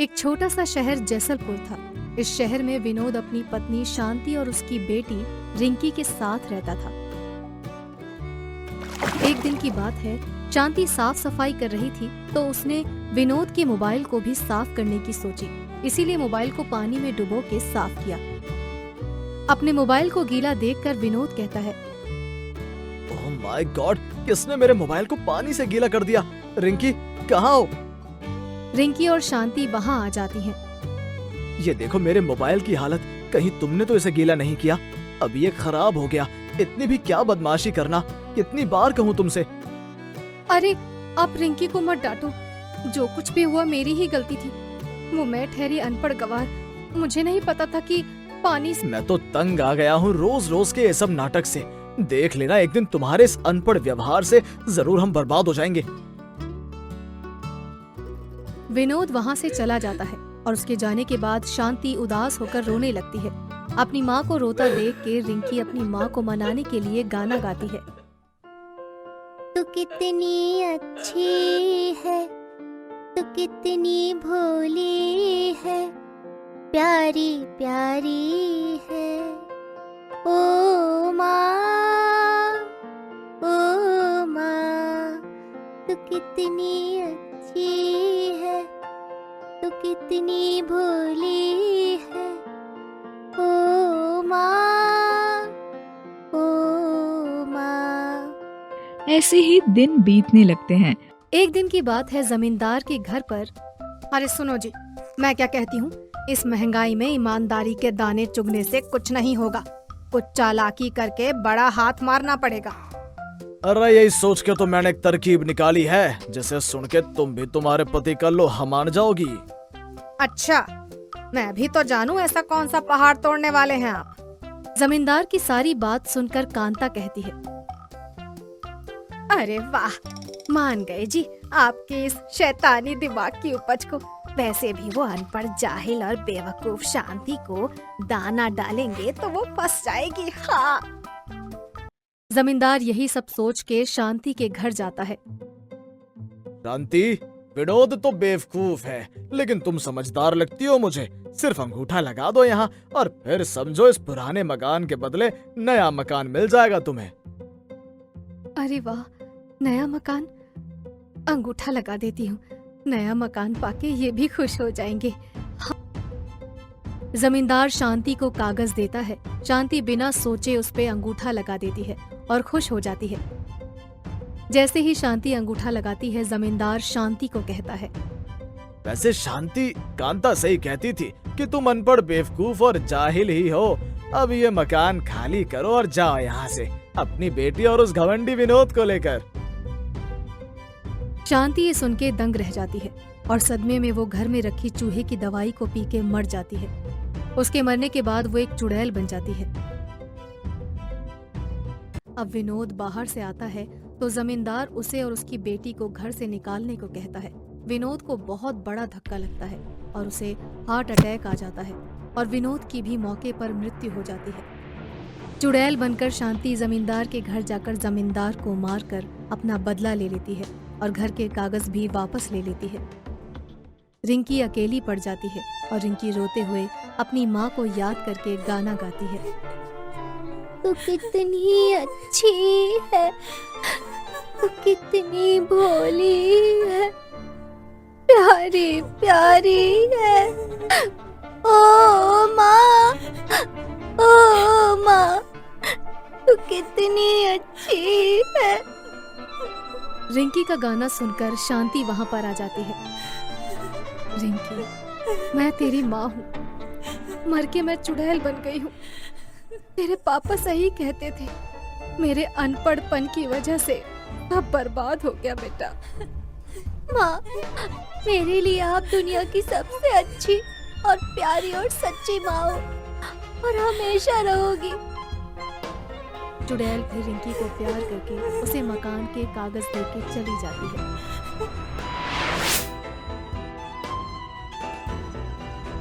एक छोटा सा शहर जैसलपुर था। इस शहर में विनोद अपनी पत्नी शांति और उसकी बेटी रिंकी के साथ रहता था। एक दिन की बात है, शांति साफ सफाई कर रही थी तो उसने विनोद के मोबाइल को भी साफ करने की सोची। इसीलिए मोबाइल को पानी में डुबो के साफ किया। अपने मोबाइल को गीला देखकर विनोद कहता है, ओह माय गॉड, किसने मेरे मोबाइल को पानी से गीला कर दिया? रिंकी, कहाँ हो? रिंकी और शांति वहाँ आ जाती हैं। ये देखो मेरे मोबाइल की हालत, कहीं तुमने तो इसे गीला नहीं किया? अब ये खराब हो गया। इतनी भी क्या बदमाशी करना, कितनी बार कहूँ तुमसे। अरे आप रिंकी को मत डांटो, जो कुछ भी हुआ मेरी ही गलती थी। वो मैं ठहरी अनपढ़ गवार, मुझे नहीं पता था कि पानी से... मैं तो तंग आ गया हूँ रोज रोज के ये सब नाटक से। देख लेना, एक दिन तुम्हारे इस अनपढ़ व्यवहार से जरूर हम बर्बाद हो जाएंगे। विनोद वहाँ से चला जाता है और उसके जाने के बाद शांति उदास होकर रोने लगती है। अपनी माँ को रोता देख के रिंकी अपनी माँ को मनाने के लिए गाना गाती है। तू कितनी अच्छी है, तू कितनी भोली है, प्यारी प्यारी है। ओ माँ, ओ माँ, तू कितनी अच्छी है, तू कितनी भोली है। ओ माँ, ओ माँ। ऐसे ही दिन बीतने लगते हैं। एक दिन की बात है, जमींदार के घर पर... अरे सुनो जी, मैं क्या कहती हूँ, इस महंगाई में ईमानदारी के दाने चुगने से कुछ नहीं होगा। कुछ चालाकी करके बड़ा हाथ मारना पड़ेगा। अरे यही सोच के तो मैंने एक तरकीब निकाली है, जिसे सुन के तुम भी तुम्हारे पति का लोहा मान जाओगी। अच्छा, मैं भी तो जानूं ऐसा कौन सा पहाड़ तोड़ने वाले हैं आप। जमींदार की सारी बात सुनकर कांता कहती है, अरे वाह, मान गए जी आपके इस शैतानी दिमाग की उपज को। वैसे भी वो अनपढ़, जाहिल और बेवकूफ शांति को दाना डालेंगे तो वो फंस जाएगी। हाँ। जमींदार यही सब सोच के शांति के घर जाता है। शांति, विनोद तो बेवकूफ है, लेकिन तुम समझदार लगती हो मुझे। सिर्फ अंगूठा लगा दो यहाँ और फिर समझो इस पुराने मकान के बदले नया मकान मिल जाएगा तुम्हें। अरे वाह, नया मकान! अंगूठा लगा देती हूँ, नया मकान पाके ये भी खुश हो जाएंगे। हाँ। जमींदार शांति को कागज देता है। शांति बिना सोचे उस पे अंगूठा लगा देती है और खुश हो जाती है। जैसे ही शांति अंगूठा लगाती है, जमींदार शांति को कहता है, वैसे शांति, कांता सही कहती थी कि तुम अनपढ़, बेवकूफ और जाहिल ही हो। अब ये मकान खाली करो और जाओ यहाँ से, अपनी बेटी और उस घमंडी विनोद को लेकर। शांति ये सुन के दंग रह जाती है और सदमे में वो घर में रखी चूहे की दवाई को पी के मर जाती है। उसके मरने के बाद वो एक चुड़ैल बन जाती है। अब विनोद बाहर से आता है तो जमींदार उसे और उसकी बेटी को घर से निकालने को कहता है। विनोद को बहुत बड़ा धक्का लगता है और उसे हार्ट अटैक आ जाता है और विनोद की भी मौके पर मृत्यु हो जाती है। चुड़ैल बनकर शांति जमींदार के घर जाकर जमींदार को मारकर अपना बदला ले लेती है और घर के कागज भी वापस ले लेती है। रिंकी अकेली पड़ जाती है और रिंकी रोते हुए अपनी माँ को याद करके गाना गाती है। तू कितनी अच्छी है, तू कितनी भोली है, प्यारी प्यारी है। ओ माँ, ओ माँ, तू कितनी अच्छी है। रिंकी का गाना सुनकर शांति वहाँ पर आ जाती है। रिंकी, मैं तेरी माँ हूँ, मर के मैं चुड़ैल बन गई हूँ। तेरे पापा सही कहते थे, मेरे अनपढ़पन की वजह से सब बर्बाद हो गया बेटा। माँ, मेरे लिए आप दुनिया की सबसे अच्छी और प्यारी और सच्ची माँ हो और हमेशा रहोगी। चुड़ैल फिर रिंकी को प्यार करके उसे मकान के कागज देके चली जाती है।